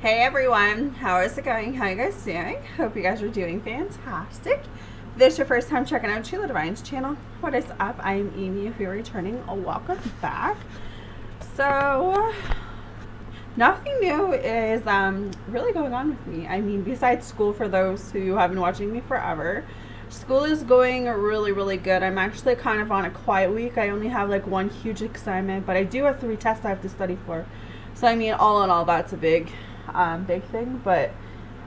Hey everyone, how is it going? How you guys doing? Hope you guys are doing fantastic. If this is your first time checking out Sheila Divine's channel, what is up? I am Amy. If you're returning, welcome back. So, nothing new is really going on with me. I mean, besides school, for those who have been watching me forever, school is going really good. I'm actually kind of on a quiet week. I only have like one huge assignment, but I do have 3 tests I have to study for. So I mean, all in all, that's a big thing, but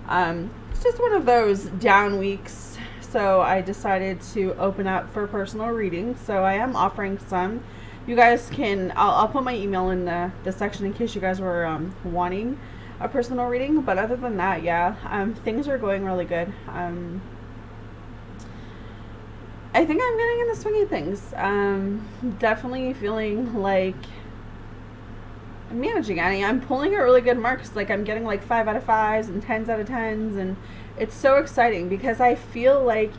it's just one of those down weeks. So I decided to open up for personal reading. So I am offering some. You guys can, I'll put my email in the section in case you guys were wanting a personal reading. But other than that, yeah, things are going really good. I think I'm getting in the swing of things. Definitely feeling like I'm managing. I'm pulling at really good marks. Like I'm getting like 5 out of 5s and 10s out of 10s, and it's so exciting because I feel like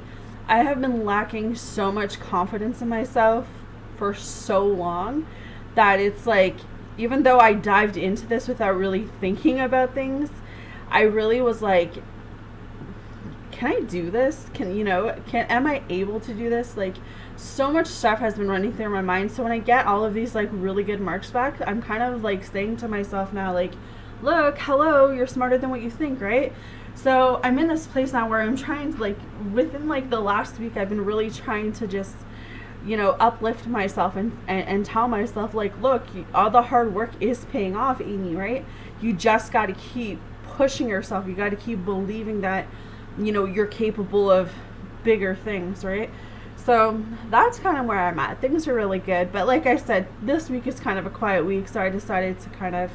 I have been lacking so much confidence in myself for so long that it's like, even though I dived into this without really thinking about things, I really was like, can I do this? Am I able to do this? Like, so much stuff has been running through my mind. So when I get all of these like really good marks back, I'm kind of like saying to myself now, like, look, hello, you're smarter than what you think, right? So I'm in this place now where I'm trying to, like, within like the last week, I've been really trying to just, uplift myself and tell myself, like, look, all the hard work is paying off, Amy, right? You just got to keep pushing yourself. You got to keep believing that, you're capable of bigger things, right? So that's kind of where I'm at. Things are really good. But like I said, this week is kind of a quiet week. So I decided to kind of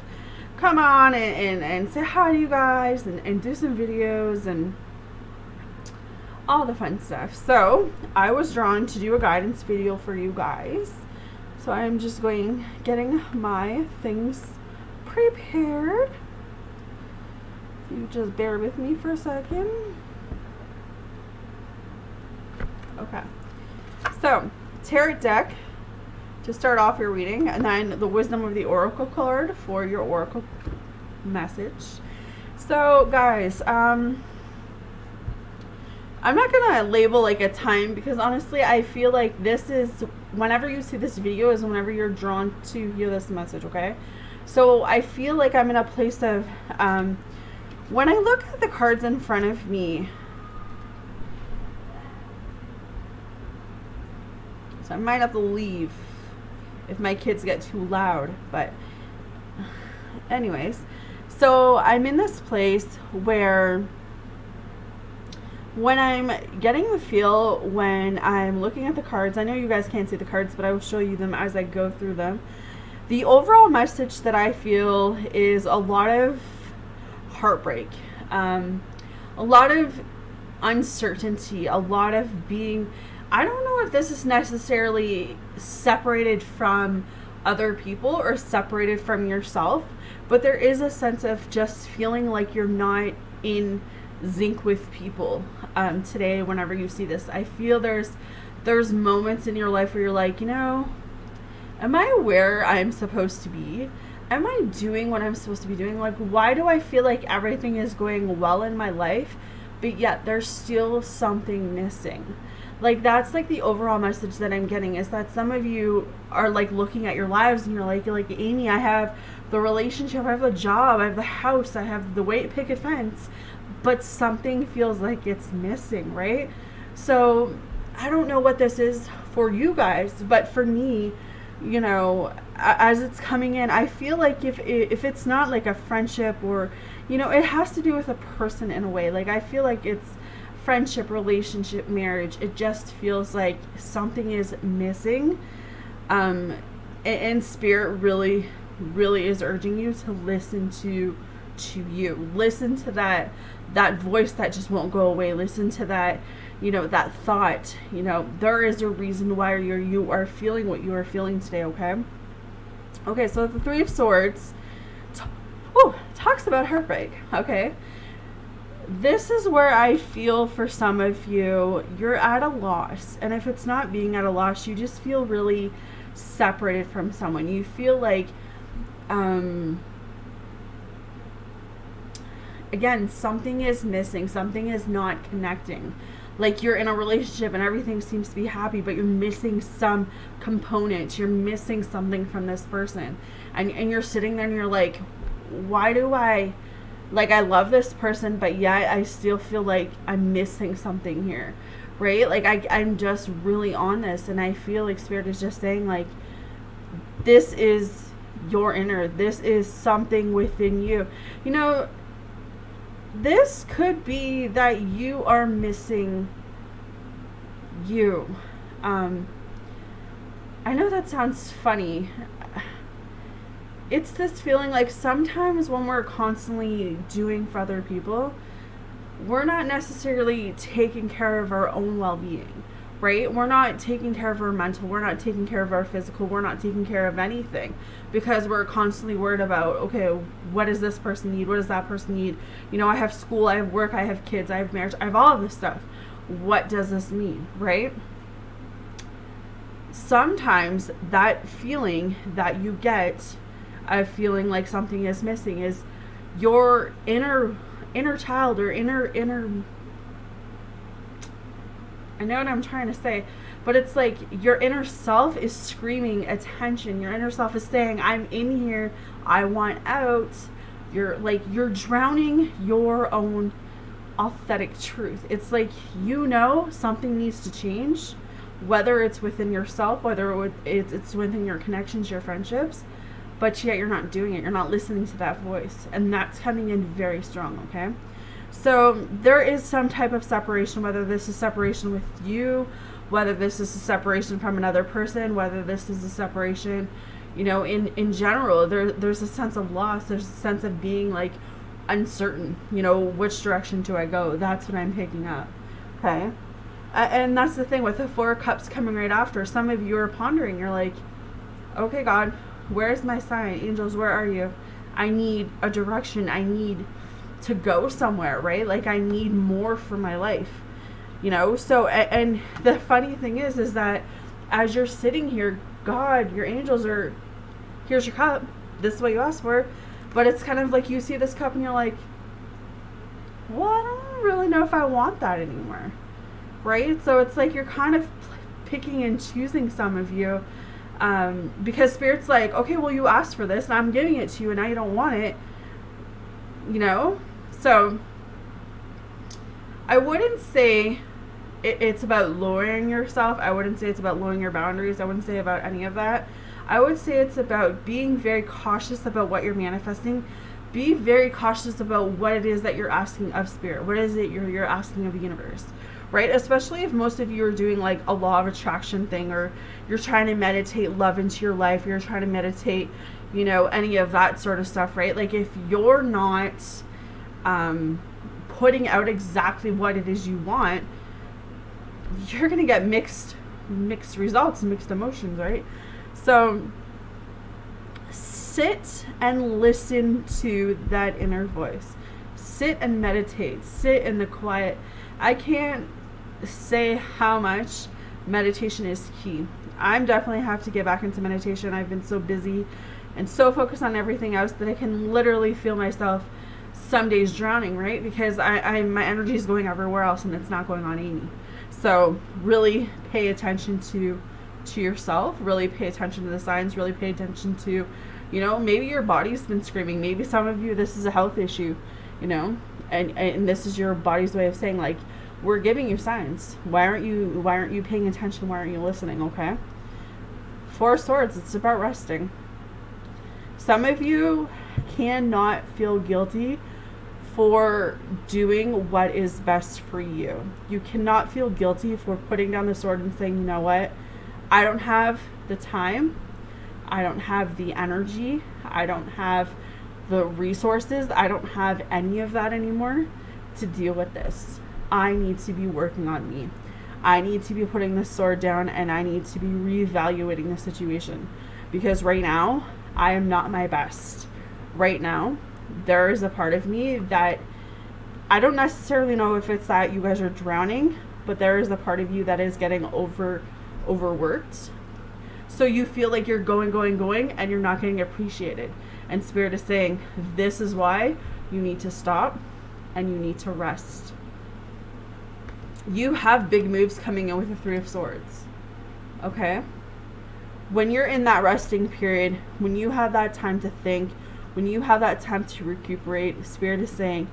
come on and say hi to you guys and do some videos and all the fun stuff. So I was drawn to do a guidance video for you guys. So I'm just getting my things prepared. If you just bear with me for a second. Okay. So, tarot deck to start off your reading, and then the Wisdom of the Oracle card for your oracle message. So, guys, I'm not gonna label like a time because honestly, I feel like this is whenever you see this video is whenever you're drawn to hear this message. Okay, so I feel like I'm in a place of when I look at the cards in front of me. I might have to leave if my kids get too loud, but anyways, so I'm in this place where when I'm getting the feel, when I'm looking at the cards, I know you guys can't see the cards, but I will show you them as I go through them. The overall message that I feel is a lot of heartbreak, a lot of uncertainty, a lot of being, I don't know if this is necessarily separated from other people or separated from yourself, but there is a sense of just feeling like you're not in sync with people. Today, whenever you see this, I feel there's moments in your life where you're like, am I where I'm supposed to be? Am I doing what I'm supposed to be doing? Like, why do I feel like everything is going well in my life, but yet there's still something missing? Like, that's like the overall message that I'm getting, is that some of you are like looking at your lives and you're like Amy, I have the relationship, I have the job, I have the house, I have the white picket fence, but something feels like it's missing, right? So I don't know what this is for you guys, but for me, as it's coming in, I feel like if it's not like a friendship or, it has to do with a person in a way. Like, I feel like it's friendship, relationship, marriage, it just feels like something is missing, and spirit really is urging you to listen to you, listen to that voice that just won't go away, listen to that, that thought, there is a reason why you are feeling what you are feeling today. Okay, so the 3 of Swords talks about heartbreak. Okay, this is where I feel for some of you, you're at a loss. And if it's not being at a loss, you just feel really separated from someone. You feel like again, something is missing, something is not connecting. Like you're in a relationship and everything seems to be happy, but you're missing some component. You're missing something from this person. And you're sitting there and you're like, why do I, like, I love this person, but yet I still feel like I'm missing something here, right? Like I'm just really on this, and I feel like Spirit is just saying, like, this is your inner, this is something within you. You know, this could be that you are missing you. I know that sounds funny. It's this feeling like sometimes when we're constantly doing for other people, we're not necessarily taking care of our own well-being, right? We're not taking care of our mental, we're not taking care of our physical, we're not taking care of anything because we're constantly worried about, okay, what does this person need? What does that person need? You know, I have school, I have work, I have kids, I have marriage, I have all of this stuff. What does this mean, right? Sometimes that feeling that you get of feeling like something is missing is your inner child or inner I know what I'm trying to say, but it's like your inner self is screaming attention. Your inner self is saying, I'm in here, I want out. You're drowning your own authentic truth. It's like, you know, something needs to change, whether it's within yourself, whether it's within your connections, your friendships, but yet you're not doing it. You're not listening to that voice, and that's coming in very strong, okay? So there is some type of separation, whether this is separation with you, whether this is a separation from another person, whether this is a separation, you know, in general, there's a sense of loss. There's a sense of being like uncertain, you know, which direction do I go? That's what I'm picking up, okay? And that's the thing with the 4 cups coming right after. Some of you are pondering, you're like, okay, God, where's my sign? Angels, where are you? I need a direction. I need to go somewhere, right? Like I need more for my life, you know? So, and the funny thing is that as you're sitting here, God, your angels are, here's your cup. This is what you asked for. But it's kind of like you see this cup and you're like, well, I don't really know if I want that anymore, right? So it's like you're kind of picking and choosing, some of you, because Spirit's like, okay, well, you asked for this and I'm giving it to you and now you don't want it, you know? So I wouldn't say it's about lowering yourself. I wouldn't say it's about lowering your boundaries. I wouldn't say about any of that. I would say it's about being very cautious about what you're manifesting. Be very cautious about what it is that you're asking of Spirit. What is it you're asking of the universe, right? Especially if most of you are doing like a law of attraction thing, or you're trying to meditate love into your life, you're trying to meditate, you know, any of that sort of stuff, right? Like if you're not putting out exactly what it is you want, you're going to get mixed results, mixed emotions, right? So sit and listen to that inner voice. Sit and meditate. Sit in the quiet. I can't say how much meditation is key. I'm definitely have to get back into meditation. I've been so busy and so focused on everything else that I can literally feel myself some days drowning, right? Because my energy is going everywhere else and it's not going on Amy. So really pay attention to yourself, really pay attention to the signs, really pay attention to, you know, maybe your body's been screaming. Maybe some of you, this is a health issue, you know, and this is your body's way of saying, like, we're giving you signs. Why aren't you paying attention? Why aren't you listening? Okay. 4 swords, it's about resting. Some of you cannot feel guilty for doing what is best for you. You cannot feel guilty for putting down the sword and saying, you know what? I don't have the time. I don't have the energy. I don't have the resources. I don't have any of that anymore to deal with this. I need to be working on me. I need to be putting the sword down, and I need to be reevaluating the situation, because right now I am not my best. Right now, there is a part of me that I don't necessarily know if it's that you guys are drowning, but there is a part of you that is getting overworked. So you feel like you're going, and you're not getting appreciated. And Spirit is saying, this is why you need to stop. and you need to rest. You have big moves coming in with the Three of Swords. Okay? When you're in that resting period, when you have that time to think, when you have that time to recuperate, Spirit is saying,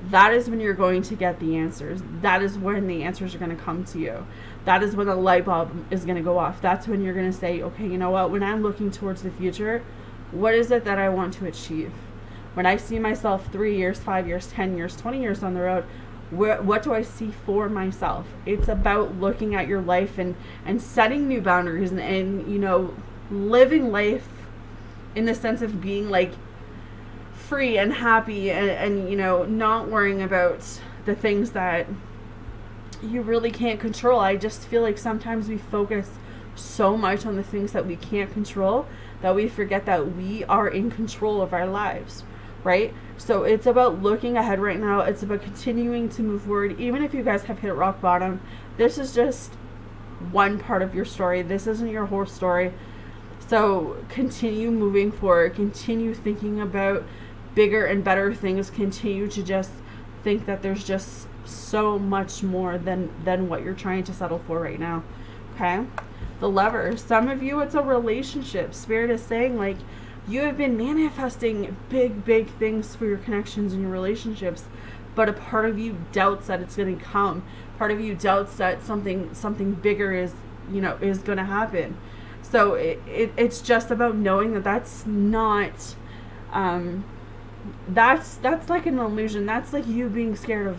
that is when you're going to get the answers. That is when the answers are going to come to you. That is when the light bulb is going to go off. That's when you're going to say, okay, you know what? When I'm looking towards the future, what is it that I want to achieve? When I see myself 3 years, 5 years, 10 years, 20 years down the road, what do I see for myself? It's about looking at your life and setting new boundaries and, you know, living life in the sense of being like free and happy and, you know, not worrying about the things that you really can't control. I just feel like sometimes we focus so much on the things that we can't control that we forget that we are in control of our lives, right? So it's about looking ahead right now. It's about continuing to move forward. Even if you guys have hit rock bottom, this is just one part of your story. This isn't your whole story. So continue moving forward. Continue thinking about bigger and better things. Continue to just think that there's just so much more than what you're trying to settle for right now. Okay? The Lover. Some of you, it's a relationship. Spirit is saying, like, you have been manifesting big things for your connections and your relationships, but a part of you doubts that it's going to come. Part of you doubts that something bigger is going to happen. So it's just about knowing that that's not, that's like an illusion. That's like you being scared of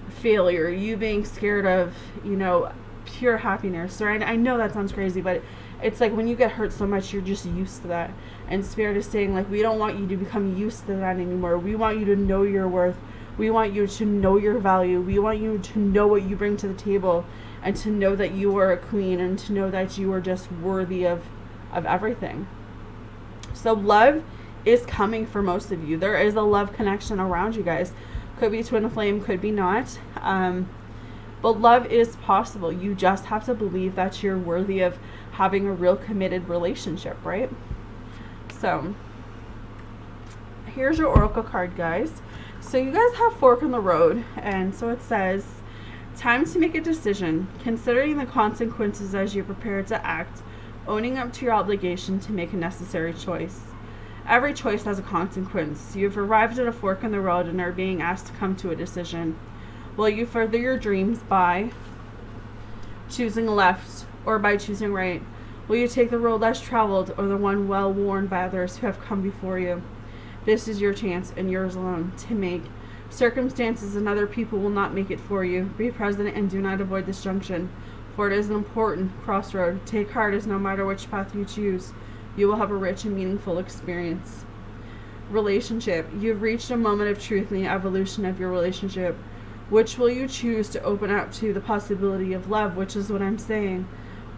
failure, you being scared of, you know, pure happiness. Right? I know that sounds crazy, but it's like when you get hurt so much, you're just used to that. And Spirit is saying, like, we don't want you to become used to that anymore. We want you to know your worth. We want you to know your value. We want you to know what you bring to the table and to know that you are a queen and to know that you are just worthy of everything. So love is coming for most of you. There is a love connection around you guys. Could be twin flame, could be not. But love is possible. You just have to believe that you're worthy of having a real committed relationship, right? So here's your oracle card, guys. So you guys have fork in the road, and so it says, time to make a decision, considering the consequences as you prepare to act, owning up to your obligation to make a necessary choice. Every choice has a consequence. You've arrived at a fork in the road and are being asked to come to a decision. Will you further your dreams by choosing left or by choosing right? Will you take the road less traveled or the one well worn by others who have come before you? This is your chance and yours alone to make. Circumstances and other people will not make it for you. Be present and do not avoid this junction, for it is an important crossroad. Take heart, as no matter which path you choose, you will have a rich and meaningful experience. Relationship. You've reached a moment of truth in the evolution of your relationship. Which will you choose to open up to the possibility of love, which is what I'm saying,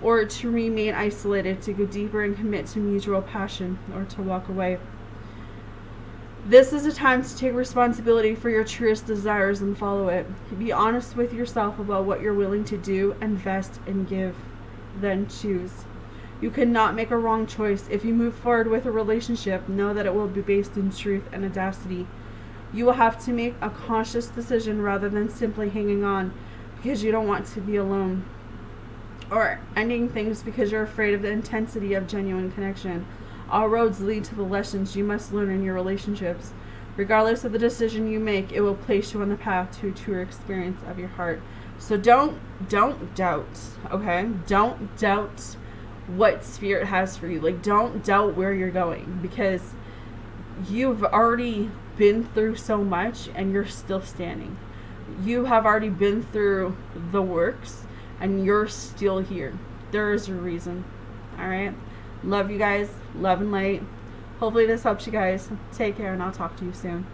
or to remain isolated, to go deeper and commit to mutual passion, or to walk away? This is a time to take responsibility for your truest desires and follow it. Be honest with yourself about what you're willing to do, invest, and give. Then choose. You cannot make a wrong choice. If you move forward with a relationship, know that it will be based in truth and audacity. You will have to make a conscious decision rather than simply hanging on because you don't want to be alone, or ending things because you're afraid of the intensity of genuine connection. All roads lead to the lessons you must learn in your relationships. Regardless of the decision you make, it will place you on the path to a true experience of your heart. So don't doubt, okay? Don't doubt what Spirit has for you. Like, don't doubt where you're going, because you've already been through so much and you're still standing. You have already been through the works and you're still here. There is a reason. All right. Love you guys. Love and light. Hopefully this helps you guys. Take care, and I'll talk to you soon.